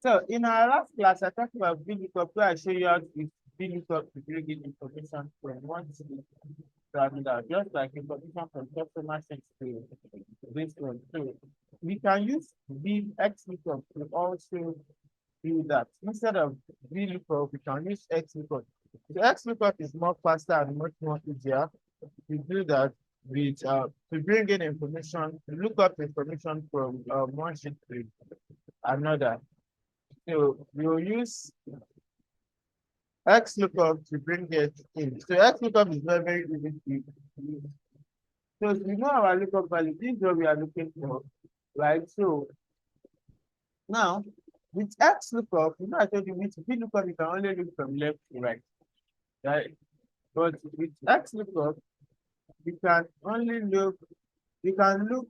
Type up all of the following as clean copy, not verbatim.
So in our last class, I talked about VLOOKUP, where I show you how to use VLOOKUP to bring in information from one sheet to another, just like information from customer sheet to this one. So we can use Xlookup to also do that. Instead of VLOOKUP, we can use Xlookup. So Xlookup is more faster and much more easier to do that with to bring in information, to look up information from one sheet to another. So we'll use Xlookup to bring it in. So Xlookup is very, very easy to use. So if we know our lookup value, this is what we are looking for, right? So now with Xlookup, I told you with VLOOKUP, you can only look from left to right, right? But with Xlookup, you can only look, you can look,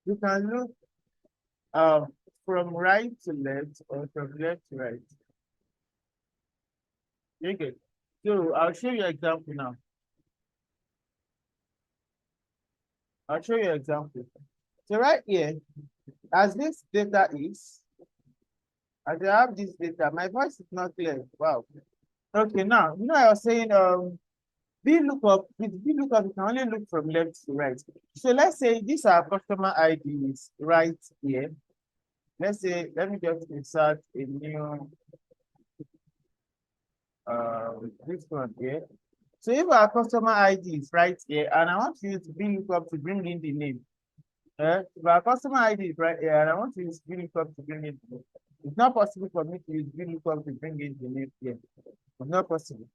you can look um from right to left or from left to right. Okay. So I'll show you an example now. I'll show you an example. So right here, as this data is, as I have this data, my voice is not clear. Wow. Okay, now I was saying VLOOKUP, with VLOOKUP, you can only look from left to right. So let's say this our customer ID is right here. Let's say, let me just insert a new this one here. So if our customer ID is right here, and I want to use VLOOKUP to bring in the name. If our customer ID is right here, and I want to use VLOOKUP to bring in the name. It's not possible for me to use VLOOKUP to bring in the name here. It's not possible.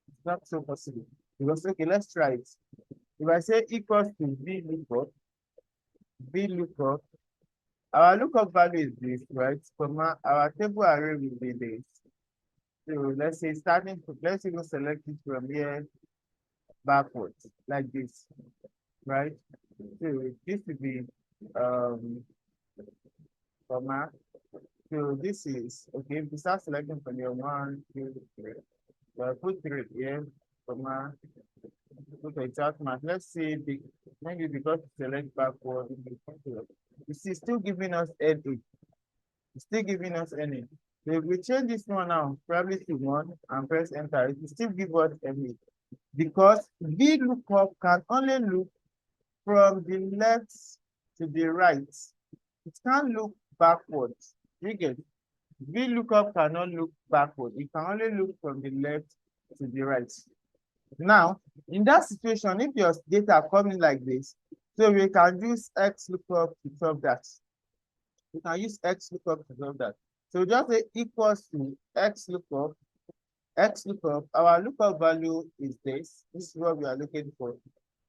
It's not so possible. Because okay, let's try it. If I say equals to VLOOKUP, our lookup value is this, right? Comma, our table array will be this. So let's say let's even select it from here backwards, like this, right? So this will be comma. So this is okay. If you start selecting from your 1, 2, 3, well, put 3 here, comma. Put exact match. Let's say maybe because select backward, you see, still giving us NA. It's still giving us NA. So if we change this one now, probably to 1 and press enter, it will still give us NA. Because VLOOKUP can only look from the left to the right. It can't look backwards. You get it? VLOOKUP cannot look backward. It can only look from the left to the right. Now, in that situation, if your data coming like this, so we can use Xlookup to solve that. We can use Xlookup to solve that. So just say equals to Xlookup. Our lookup value is this. This is what we are looking for,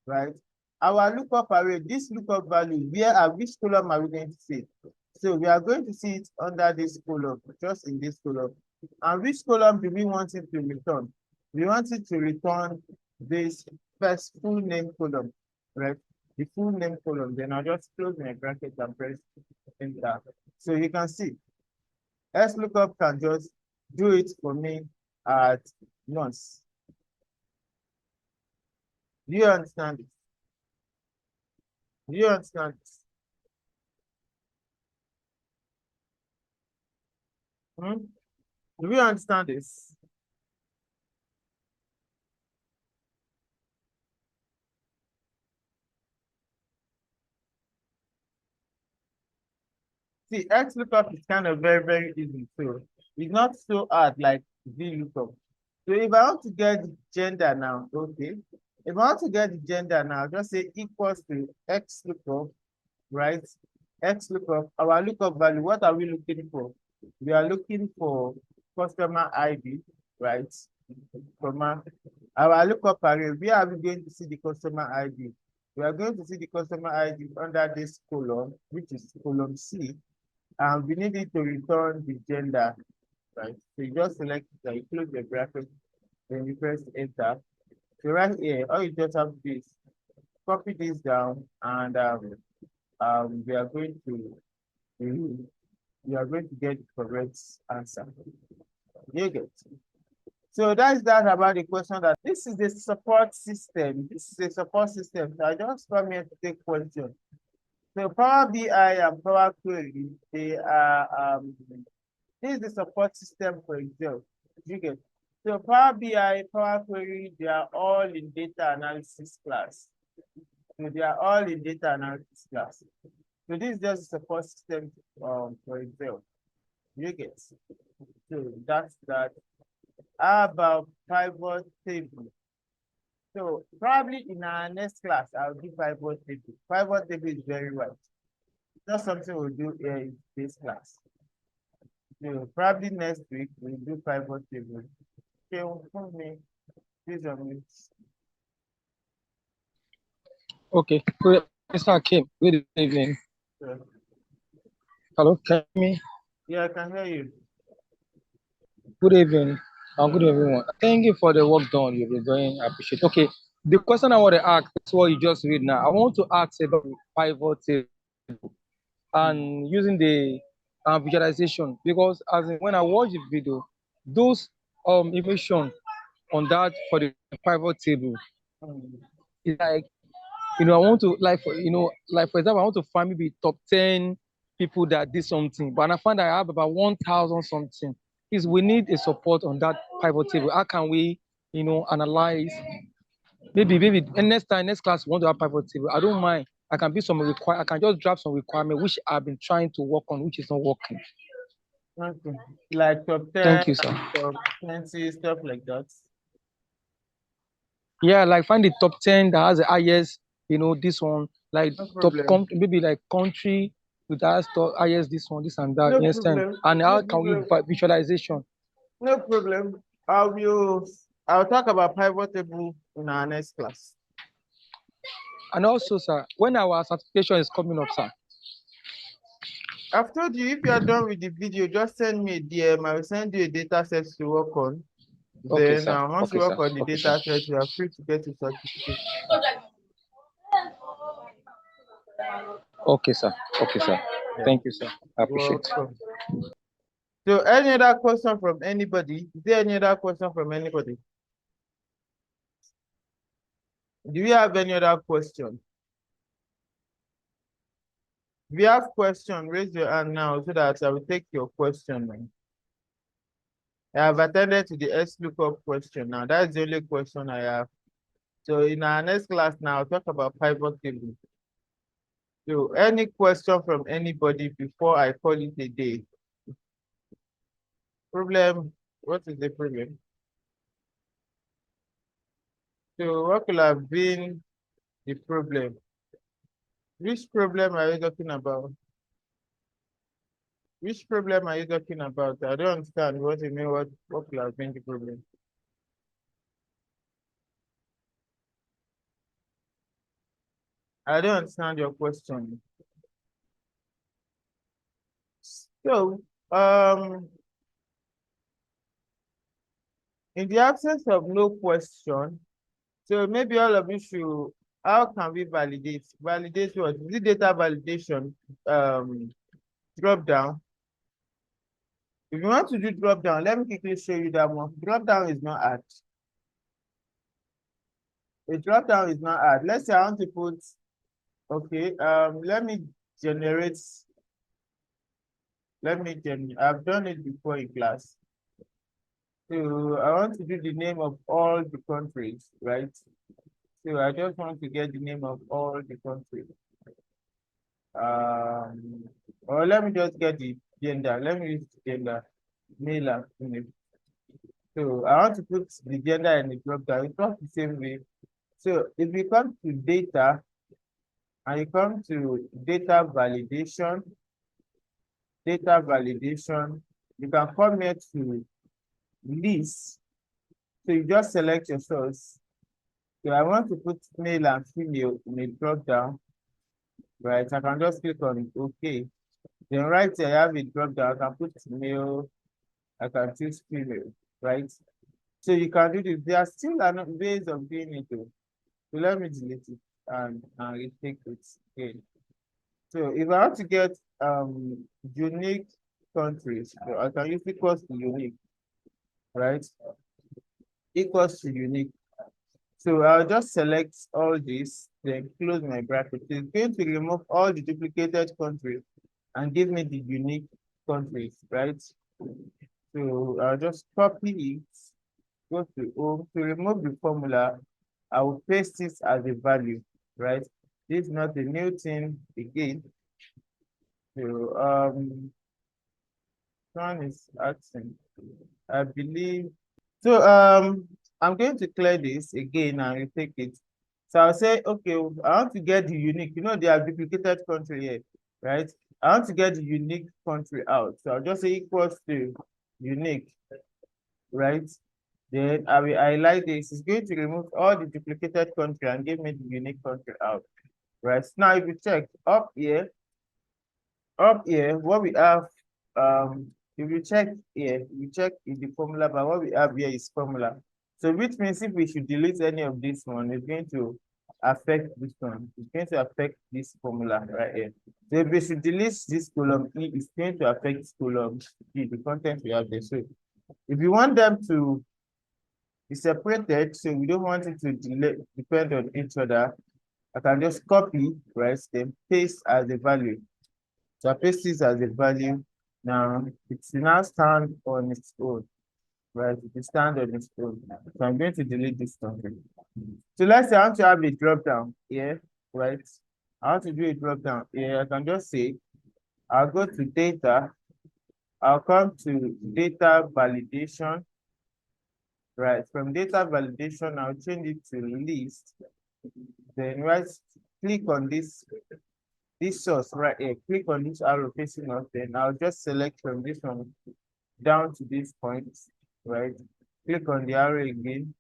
right? Our lookup array, this lookup value, which column are we going to see? So we are going to see it under this column, just in this column. And which column do we want it to return? We want it to return this first full name column, right? The full name column. Then I'll just close my bracket and press enter. So you can see, Xlookup can just do it for me at once. Do you understand this? Do you understand this? Do we understand this? See, Xlookup is kind of very, very easy. So it's not so hard like VLOOKUP. So if I want to get the gender now, okay. If I want to get the gender now, just say equals to Xlookup, right? Xlookup, our lookup value, what are we looking for? We are looking for customer ID, right? Comma. Our lookup array, where are we going to see the customer ID? We are going to see the customer ID under this column, which is column C. And we need it to return the gender, right? So you just select it, you close the bracket, then you press enter. So right here, all you just have to do is copy this down, and we are going to get the correct answer. You get. So that's that about the question. That this is the support system. This is a support system. So I just come here to take questions. So Power BI and Power Query, they are this is the support system for Excel. You get so Power BI, Power Query, they are all in data analysis class. So they are all in data analysis class. So this is just a support system for Excel. You get so that's that. How about pivot table? So probably in our next class, I'll do pivot table. Pivot table is very wide. It's not something we'll do here in this class. So probably next week we'll do pivot table. Okay, for me, please on me. Okay, good. Mr. Akim, good evening. Sure. Hello, can you hear me? Yeah, I can hear you. Good evening. Good everyone. Thank you for the work done. You've been doing. I appreciate it. Okay, the question I want to ask is what you just read now. I want to ask about pivot table and using the visualization because as in, when I watch the video, those information on that for the pivot table is like I want to like for example, I want to find maybe top 10 people that did something, but I find that I have about 1,000 something. Is we need a support on that pivot table. How can we, analyze? Maybe and next time, next class, we want to have pivot table. I don't mind. I can be some require. I can just drop some requirement which I've been trying to work on, which is not working. Okay. Like top 10, Thank you, sir. top 20, stuff like that. Yeah, like find the top 10 that has the highest, this one, like No top problem. maybe like country with the highest this one, this and that. No You understand? problem. And No how can we problem. visualization? No problem. I'll talk about pivot table in our next class. And also, sir, when our certification is coming up, sir. I've told you if you are done with the video, just send me a DM. I will send you a data set to work on. Okay, Then sir. once Okay, you work sir. on the Okay, sir. data set, you are free to get your certificate. Okay, sir. Okay, sir. Yeah. Thank you, sir. I appreciate it. Welcome. So any other question from anybody? Is there any other question from anybody? Do you have any other question? If you have question, raise your hand now so that I will take your question now. I have attended to the Xlookup question now. That's the only question I have. So in our next class now, I'll talk about pivot table. So any question from anybody before I call it a day? Problem, what is the problem? So what could have been the problem? Which problem are you talking about? Which problem are you talking about? I don't understand what you mean, what could have been the problem? I don't understand your question. So, in the absence of no question, so maybe all of you should, how can we validate? Validate what? Is it data validation? Drop down. If you want to do drop down, let me quickly show you that one. Drop down is not hard. A drop down is not hard. Let's say I want to put, okay, let me generate, I've done it before in class. So I want to do the name of all the countries, right? So I just want to get the name of all the countries. Or let me just get the gender. Let me use gender, male and female. So I want to put the gender in the drop down. It's not the same way. So if you come to data and you come to data validation, you can come here to list. So you just select your source. So I want to put male and female in a drop down, right? I can just click on OK. Then right here, I have a drop down. I can put male, I can choose female, right? So you can do this. There are still ways of doing it. Though. So let me delete it and retake it again. So if I want to get unique countries, so I can use equals to unique, right? Equals to unique. So I'll just select all this then close my bracket. It's going to remove all the duplicated countries and give me the unique countries, right? So I'll just copy it, go to home. To remove the formula, I will paste this as a value, right? This is not a new thing again. So one is asking, I believe. So I'm going to clear this again and retake it. So I'll say, okay, I want to get the unique. You know, they are duplicated country here, right? I want to get the unique country out. So I'll just say equals to unique, right? Then I will highlight this. It's going to remove all the duplicated country and give me the unique country out, right? Now, if you check up here, what we have, if you check here, you check in the formula, but what we have here is formula. So which means if we should delete any of this one, it's going to affect this one. It's going to affect this formula right here. So if we should delete this column E, it's going to affect this column E, the content we have there. So if you want them to be separated, so we don't want it to depend on each other, I can just copy, right, then paste as a value. So I paste this as a value. Now it's now stand on its own, right? It will stand on its own. So I'm going to delete this one. So let's say I want to have a drop down here, right? I want to do a drop down here. I can just say, I'll go to data. I'll come to data validation, right? From data validation, I'll change it to list. Then right, click on this source right here, click on this arrow facing up, then I'll just select from this one down to this point, right? Click on the arrow again.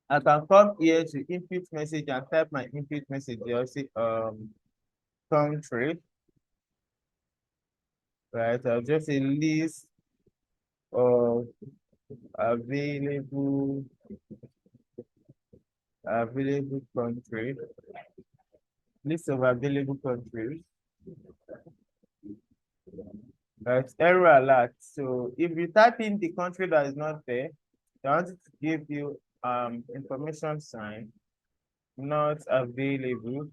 I can come here to input message and type my input message. I'll say country, right? I'll just say list of available country, list of available countries. Right, error alert. So if you type in the country that is not there, I want it to give you information sign not available.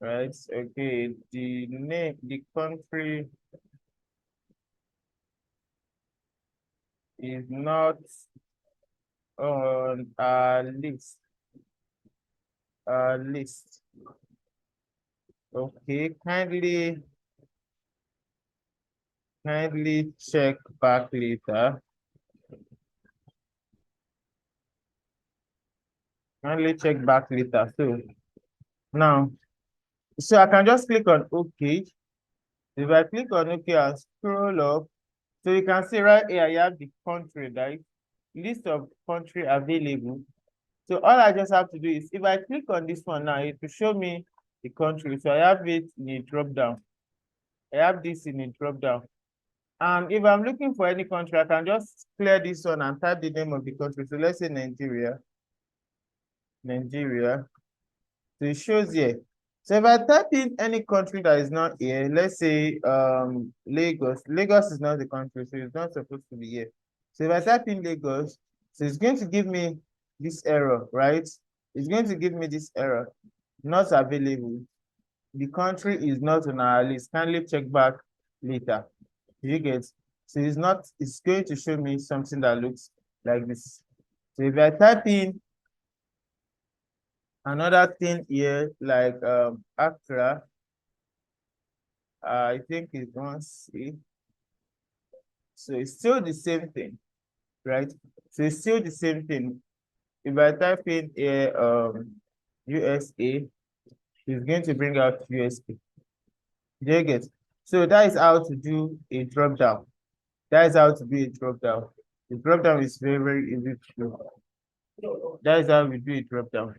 Right, okay, the name, the country is not on a list. List. Okay, kindly check back later. Kindly check back later. So now, so I can just click on OK. If I click on OK and scroll up, so you can see right here, I have the country, right? List of country available. So all I just have to do is, if I click on this one now, it will show me the country. So I have it in a drop down. I have this in a drop down. And if I'm looking for any country, I can just clear this one and type the name of the country. So let's say Nigeria. So it shows here. So if I type in any country that is not here, let's say Lagos. Lagos is not the country, so it's not supposed to be here. So if I type in Lagos, so it's going to give me this error, right? It's going to give me this error, not available. The country is not on our list. Kindly check back later. You get, so it's not, it's going to show me something that looks like this. So if I type in another thing here, like Accra, I think it wants C. So it's still the same thing, right? So it's still the same thing. If I type in here USA, it's going to bring out USA. You get? So that is how to do a drop down. That is how to do a drop down. The drop down is very, very easy to do. That is how we do a drop down.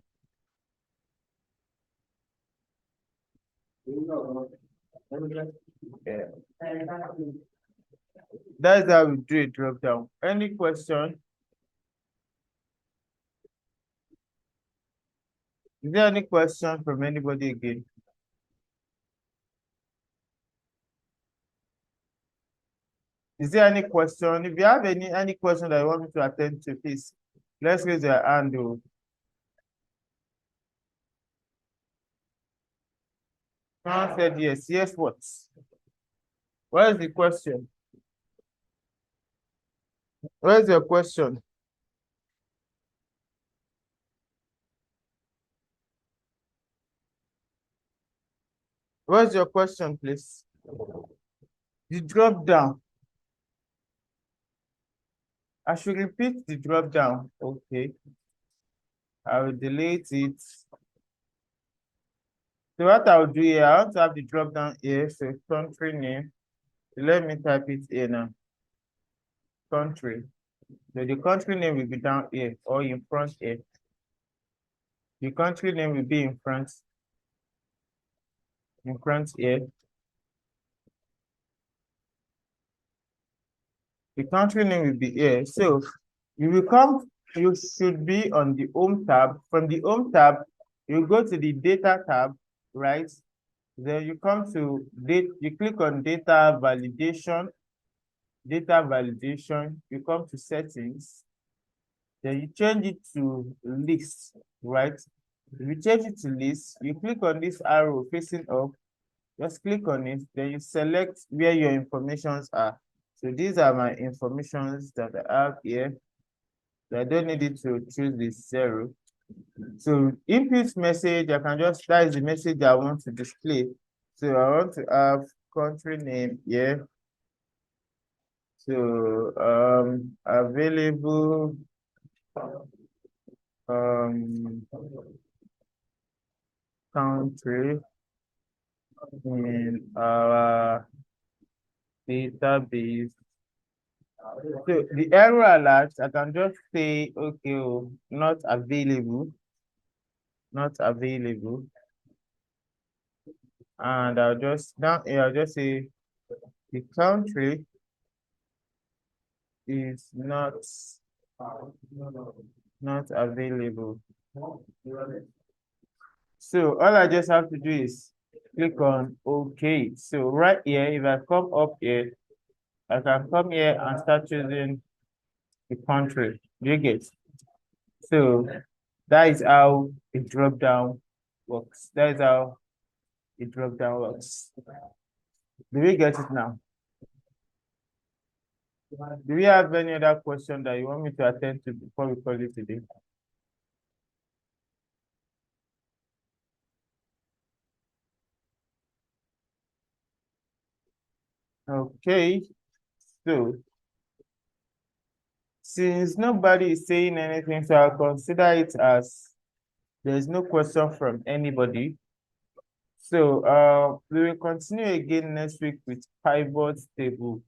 Yeah. That is how we do a drop down. Any question? Is there any question from anybody again? Is there any question? If you have any question that you want me to attend to, please, let's raise your hand. Someone said yes. Yes, what? What is the question? What is your question? What's your question, please? The drop down. I should repeat the drop down. Okay. I will delete it. So what I'll do here, I want to have the drop down here. So country name. Let me type it here now. Country. So the country name will be down here or in front here. The country name will be in front here. The country name will be here. So you should be on the home tab. From the home tab, you go to the data tab, right? Then you come to date, you click on data validation, you come to settings, then you change it to list, right? If you change it to list, you click on this arrow facing up, just click on it, then you select where your informations are. So these are my informations that I have here. So I don't need it to choose this 0. So input message, I can just, that is the message I want to display. So I want to have country name here. So available country in our database. So the error alert, I can just say, okay, oh, not available. And I'll just, down here, I'll just say the country is not available. So all I just have to do is click on OK. So right here, if I come up here, I can come here and start choosing the country. Do you get? So that is how a drop down works. That is how a drop down works. Do we get it now? Do we have any other question that you want me to attend to before we call it today? Okay, so since nobody is saying anything, so I'll consider it as there's no question from anybody. So we will continue again next week with pivot table.